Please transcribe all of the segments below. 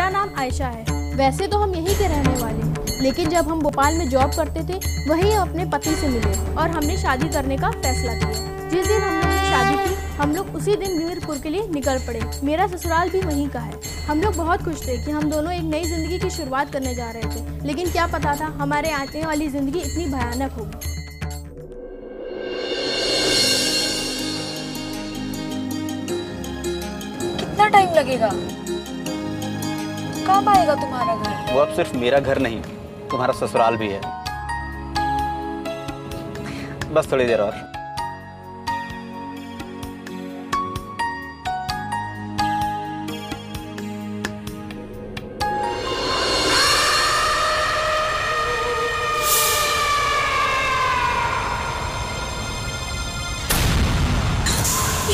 मेरा नाम आयशा है। वैसे तो हम यहीं के रहने वाले हैं, लेकिन जब हम भोपाल में जॉब करते थे वहीं अपने पति से मिले और हमने शादी करने का फैसला किया। जिस दिन हम लोग ने शादी की हम लोग उसी दिन मीरपुर के लिए निकल पड़े। मेरा ससुराल भी वहीं का है। हम लोग बहुत खुश थे कि हम दोनों एक नई ज़िंदगी की शुरुआत करने जा रहे थे, लेकिन क्या पता था हमारे आने वाली ज़िंदगी इतनी भयानक होगी। कितना टाइम लगेगा? कब आएगा तुम्हारा घर? वो अब सिर्फ मेरा घर नहीं, तुम्हारा ससुराल भी है। बस थोड़ी देर और।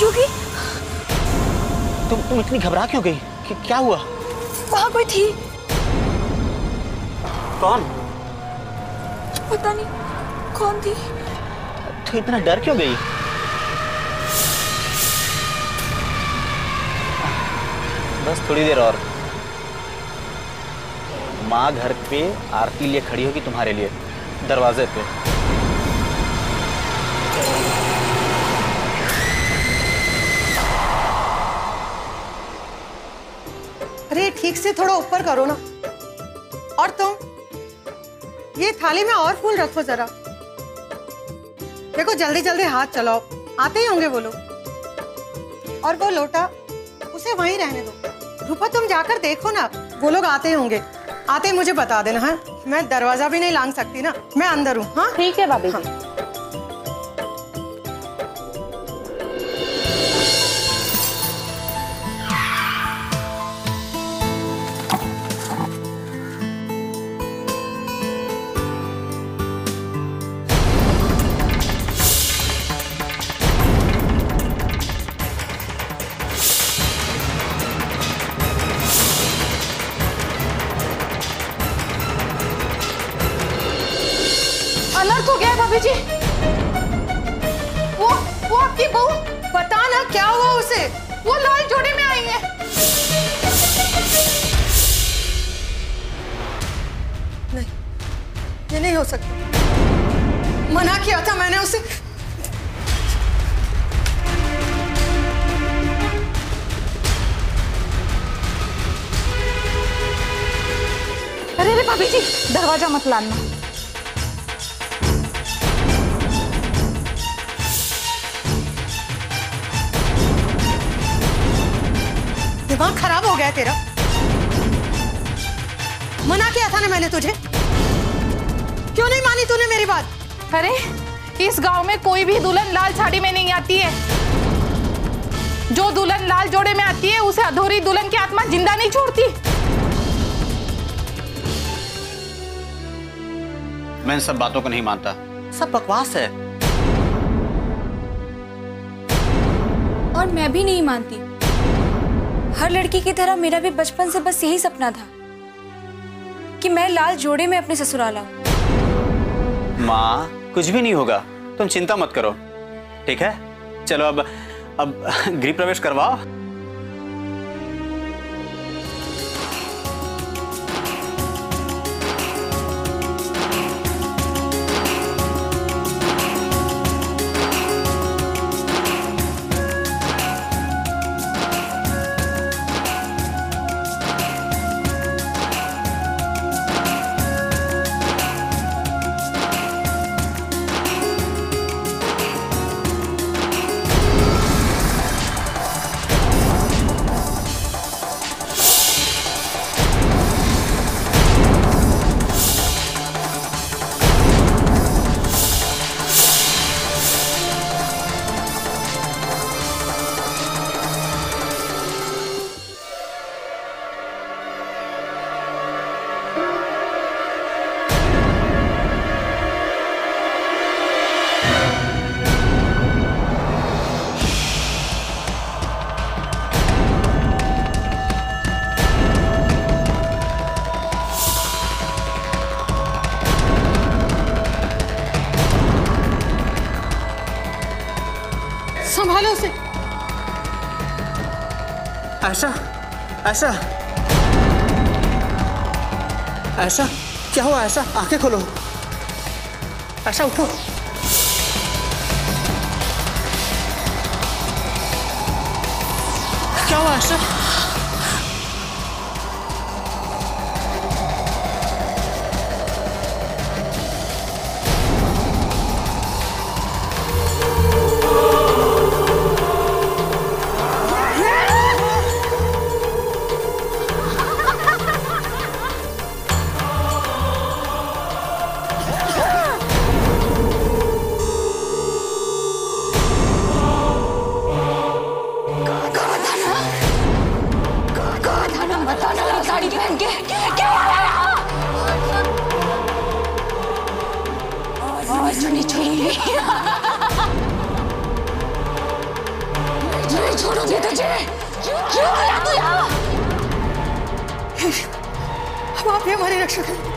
योगी, तुम इतनी घबरा क्यों गई? क्या हुआ? वहाँ कोई थी। कौन? पता नहीं कौन थी। तो इतना डर क्यों गई? बस थोड़ी देर और। माँ घर पे आरती लिए खड़ी होगी तुम्हारे लिए, दरवाजे पे। अरे ठीक से थोड़ा ऊपर करो ना। और तुम ये थाली में और फूल रखो जरा। देखो जल्दी जल्दी हाथ चलाओ, आते ही होंगे वो लोग। और वो लोटा उसे वहीं रहने दो। रूपा तुम जाकर देखो ना, वो लोग आते ही होंगे। आते ही मुझे बता देना। हाँ, मैं दरवाजा भी नहीं लांग सकती ना, मैं अंदर हूँ। हाँ ठीक है भाभी। हाँ। अनर्थ हो गया है भाभी जी। वो आपकी बहू। पता ना क्या हुआ उसे। वो लाल जोड़े में आई है। नहीं, ये नहीं हो सकता। मना किया था मैंने उसे। अरे भाभी जी, दरवाजा मत लाना। दिमाग खराब हो गया तेरा। मना किया था ना मैंने तुझे। क्यों नहीं मानी तूने मेरी बात? अरे इस गांव में कोई भी दुल्हन लाल साड़ी में नहीं आती है। जो दुल्हन लाल जोड़े में आती है उसे अधूरी दुल्हन की आत्मा जिंदा नहीं छोड़ती। मैं इन सब बातों को नहीं मानता, सब बकवास है। और मैं भी नहीं मानती। हर लड़की की तरह मेरा भी बचपन से बस यही सपना था कि मैं लाल जोड़े में अपने ससुराल आऊं। माँ, कुछ भी नहीं होगा, तुम चिंता मत करो, ठीक है? चलो अब गृह प्रवेश करवाओ। संभालो उसे। आयशा, आयशा। ऐसा क्या हुआ? ऐसा आंखें खोलो, ऐसा उठो। क्या हुआ ऐसा? साड़ी पहन के क्या आज नहीं छोड़ूंगी, नहीं छोड़ूंगी तुझे। क्यों आया तू यहाँ? अब आप ही हमारी रक्षा करें।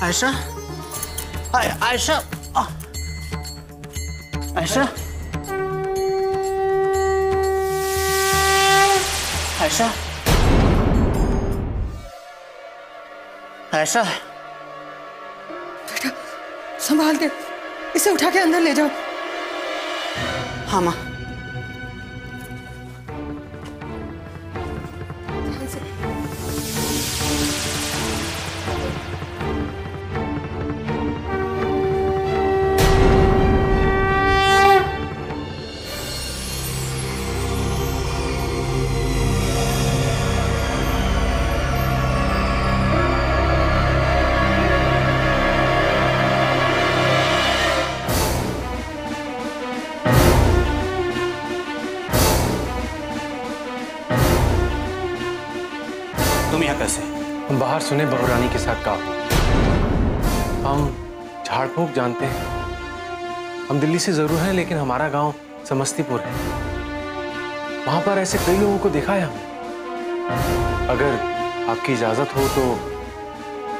आयशा, आयशा, आयशा, आयशा, आयशा, बेटा संभाल के इसे उठा के अंदर ले जाओ। हाँ माँ। तुम यहाँ कैसे? हम बाहर सुने बहू रानी के साथ का हम झाड़ फूक जानते हैं। हम दिल्ली से जरूर हैं लेकिन हमारा गांव समस्तीपुर है। वहां पर ऐसे कई लोगों को देखा है हमने। अगर आपकी इजाजत हो तो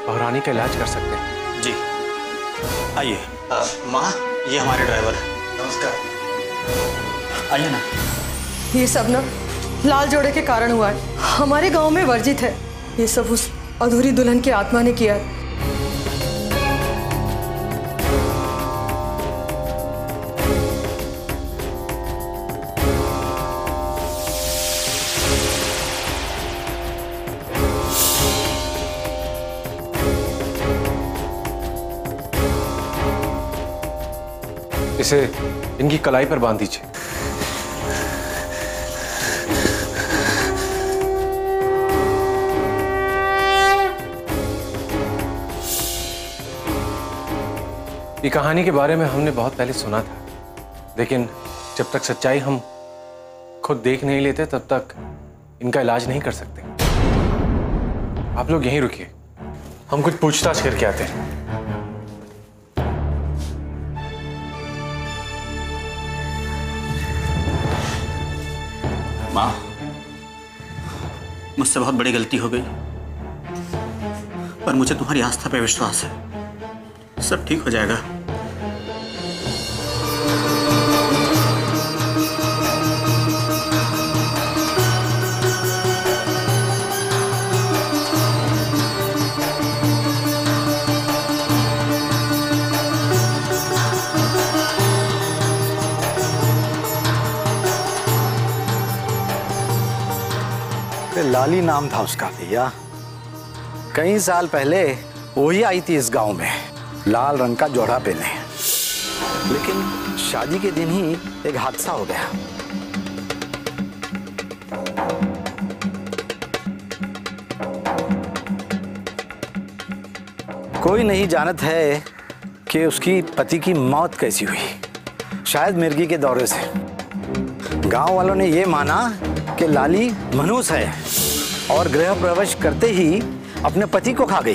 बहू रानी का इलाज कर सकते हैं। जी आइए। माँ ये हमारे ड्राइवर है। नमस्कार। आइए ना। ये सब ना लाल जोड़े के कारण हुआ है। हमारे गांव में वर्जित है। ये सब उस अधूरी दुल्हन की आत्मा ने किया है। इसे इनकी कलाई पर बांध दीजिए। ये कहानी के बारे में हमने बहुत पहले सुना था, लेकिन जब तक सच्चाई हम खुद देख नहीं लेते तब तक इनका इलाज नहीं कर सकते। आप लोग यहीं रुकिए, हम कुछ पूछताछ करके आते हैं। माँ मुझसे बहुत बड़ी गलती हो गई, पर मुझे तुम्हारी आस्था पे विश्वास है। सब ठीक हो जाएगा। लाली नाम था उसका भैया। कई साल पहले वही आई थी इस गांव में लाल रंग का जोड़ा पहने, लेकिन शादी के दिन ही एक हादसा हो गया। कोई नहीं जानत है कि उसकी पति की मौत कैसी हुई। शायद मिर्गी के दौरे से। गांव वालों ने ये माना कि लाली मनुष्य है और गृह प्रवेश करते ही अपने पति को खा गई।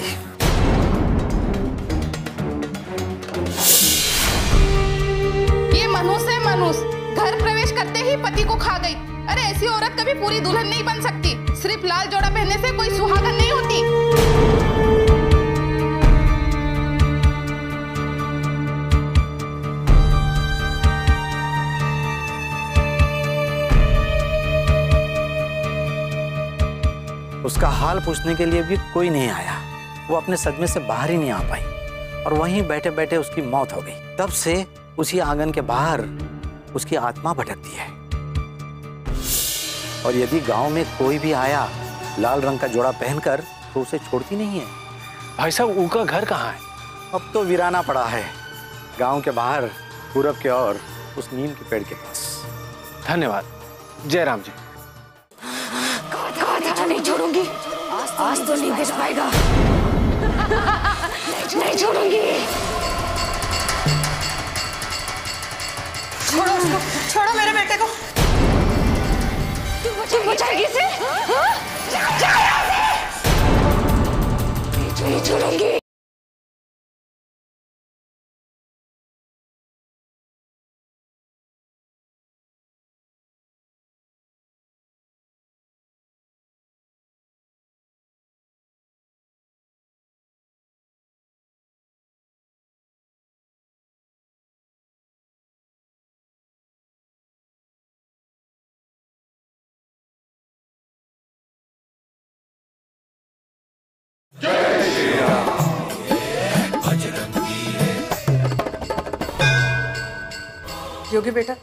ये मनुष्य है, मनुष्य घर प्रवेश करते ही पति को खा गई। अरे ऐसी औरत कभी पूरी दुल्हन नहीं बन सकती। सिर्फ लाल जोड़ा पहनने से कोई सुहागन नहीं होती। उसका हाल पूछने के लिए भी कोई नहीं आया। वो अपने सदमे से बाहर ही नहीं आ पाई और वहीं बैठे बैठे उसकी मौत हो गई। तब से उसी आंगन के बाहर उसकी आत्मा भटकती है। और यदि गांव में कोई भी आया लाल रंग का जोड़ा पहनकर तो उसे छोड़ती नहीं है। भाई साहब, उनका घर कहाँ है? अब तो वीराना पड़ा है, गांव के बाहर पूरब के ओर उस नीम के पेड़ के पास। धन्यवाद। जय राम जी। नहीं छोड़ूंगी, आज तो नहीं बच पाएगा। नहीं छोड़ूंगी। छोड़ो उसको, छोड़ो मेरे बेटे को। तुम बचाएगी इसे? नहीं छोड़ूंगी। योगी बेटा,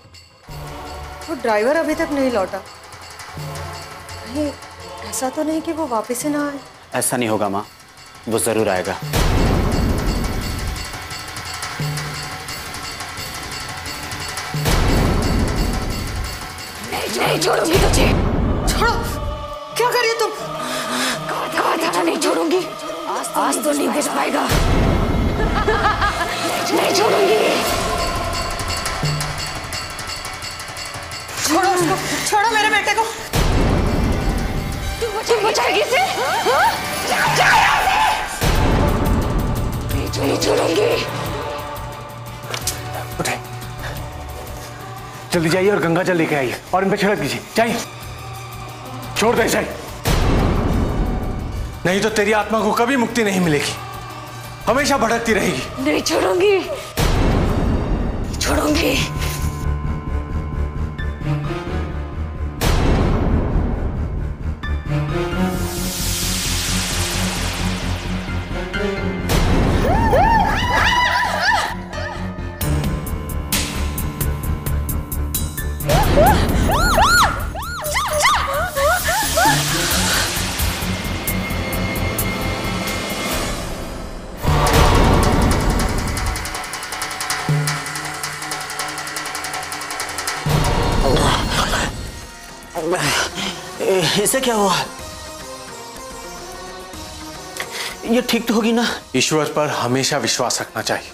वो ड्राइवर अभी तक नहीं लौटा। कहीं ऐसा तो नहीं कि वो वापस ही ना आए? ऐसा नहीं होगा माँ, वो जरूर आएगा। नहीं छोड़ूंगी तुझे। छोड़ो, क्या कर रही हो तुम? कहा था नहीं छोड़ूंगी, आज तो नहीं बच पाएगा। नहीं छोड़ूंगी। छोड़ो उसको, छोड़ो मेरे बेटे को। तुम बचाएगी इसे? नहीं छोड़ूंगी। उठे, जल्दी जाइए और गंगा जल लेके आइए और इन पे छिड़क दीजिए। जाइए, छोड़ दे इसे, नहीं तो तेरी आत्मा को कभी मुक्ति नहीं मिलेगी, हमेशा भटकती रहेगी। नहीं छोड़ूंगी, छोड़ूंगी। इसे क्या हुआ? ये ठीक तो होगी ना? ईश्वर पर हमेशा विश्वास रखना चाहिए।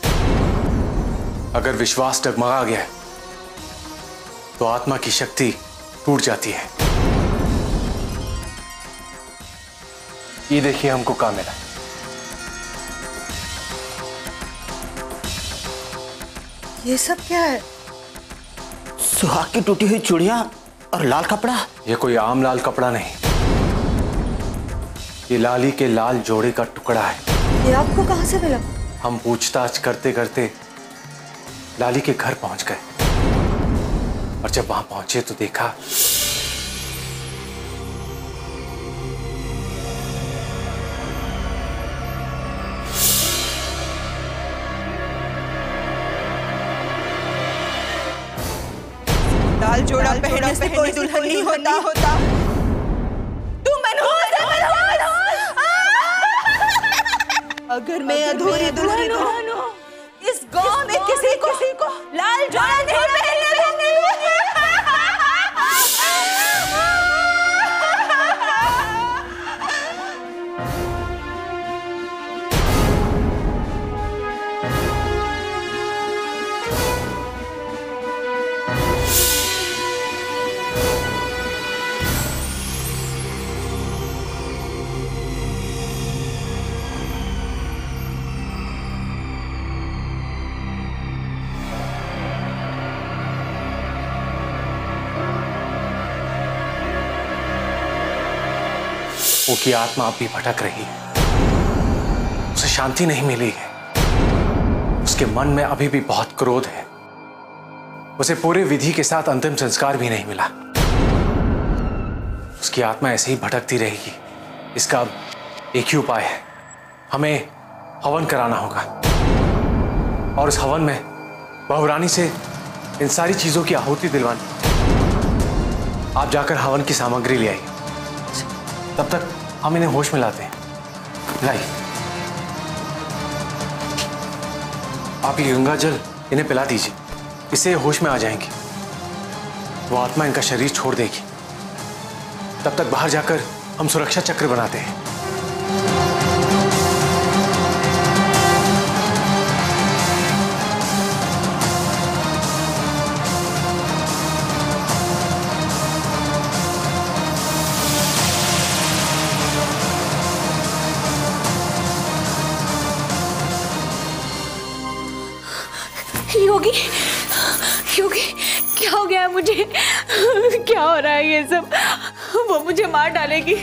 अगर विश्वास डगमगा गया है तो आत्मा की शक्ति टूट जाती है। ये देखिए हमको क्या मिला। ये सब क्या है? सुहाग की टूटी हुई चूड़ियां और लाल कपड़ा। ये कोई आम लाल कपड़ा नहीं, ये लाली के लाल जोड़े का टुकड़ा है। ये आपको कहां से मिला? हम पूछताछ करते करते लाली के घर पहुंच गए और जब वहां पहुंचे तो देखा लाल जोड़ा पहनने से कोई दुल्हन नहीं होता। तू मनहूस है। अगर मैं अधूरी दुल्हन हूँ, इस गांव में किसी को लाल जोड़ा नहीं पहनने दूंगी। की आत्मा अब भी भटक रही है, उसे शांति नहीं मिली है, उसके मन में अभी भी बहुत क्रोध है, उसे पूरे विधि के साथ अंतिम संस्कार भी नहीं मिला। उसकी आत्मा ऐसे ही भटकती रहेगी। इसका अब एक ही उपाय है, हमें हवन कराना होगा और उस हवन में बहुरानी से इन सारी चीजों की आहुति दिलवानी। आप जाकर हवन की सामग्री ले आइए, तब तक हम इन्हें होश में लाते हैं। लाइए, आप ये गंगा जल इन्हें पिला दीजिए, इससे होश में आ जाएंगी। वो आत्मा इनका शरीर छोड़ देगी। तब तक बाहर जाकर हम सुरक्षा चक्र बनाते हैं। योगी, योगी, क्या हो गया है मुझे? क्या हो रहा है ये सब? वो मुझे मार डालेगी,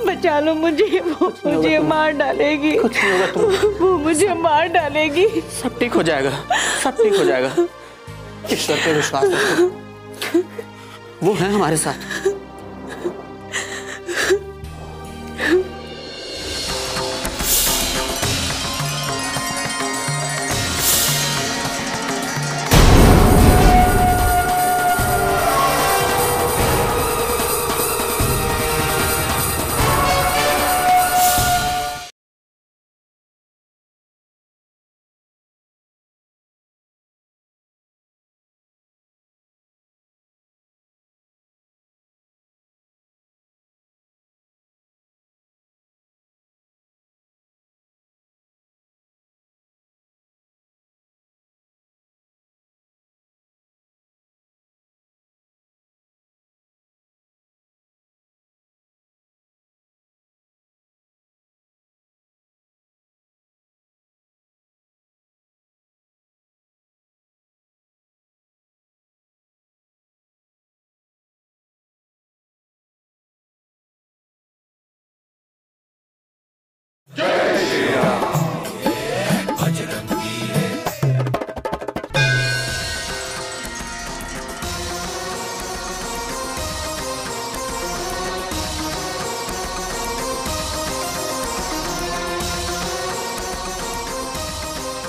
बचा लो मुझे, वो मुझे मार डालेगी। कुछ नहीं होगा तुम, वो मुझे मार डालेगी। सब ठीक हो जाएगा, सब ठीक हो जाएगा। ईश्वर पे विश्वास रखो, वो है हमारे साथ।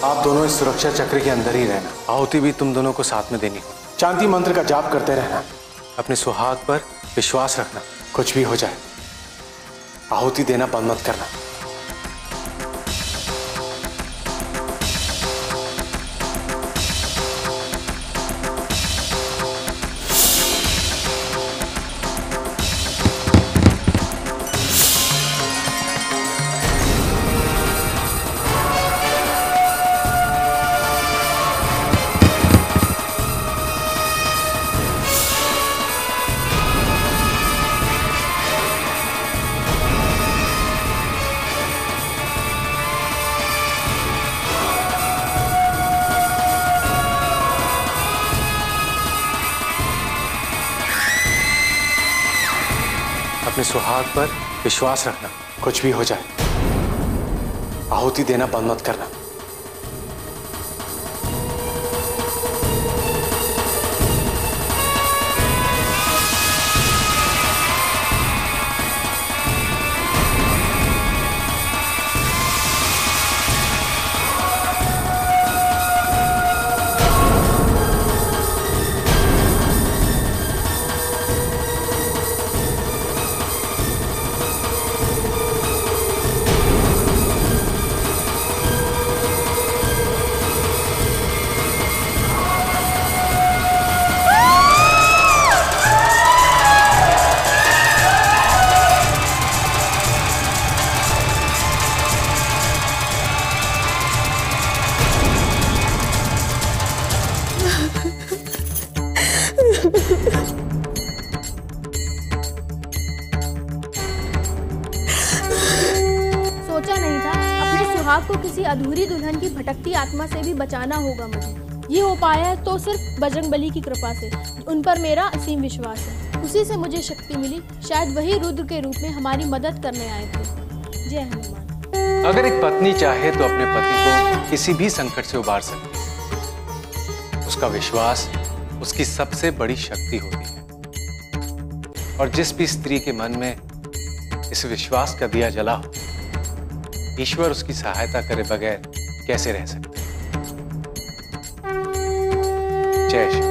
आप दोनों इस सुरक्षा चक्र के अंदर ही रहना। आहुति भी तुम दोनों को साथ में देनी हो। शांति मंत्र का जाप करते रहना। अपने सुहाग पर विश्वास रखना, कुछ भी हो जाए आहुति देना बंद मत करना। अपने सुहाग पर विश्वास रखना, कुछ भी हो जाए आहुति देना बंद मत करना। सोचा नहीं था अपने सुहाग को किसी अधूरी दुल्हन की भटकती आत्मा से भी बचाना होगा मुझे। ये हो पाया है तो सिर्फ बजरंगबली की कृपा से। उन पर मेरा असीम विश्वास है। उसी से मुझे शक्ति मिली। शायद वही रुद्र के रूप में हमारी मदद करने आए थे। जय हनुमान। अगर एक पत्नी चाहे तो अपने पति को किसी भी संकट से उबार सकती है। उसका विश्वास उसकी सबसे बड़ी शक्ति होती है। और जिस भी स्त्री के मन में इस विश्वास का दिया जला हो, ईश्वर उसकी सहायता करे बगैर कैसे रह सकते हैं। जय श्री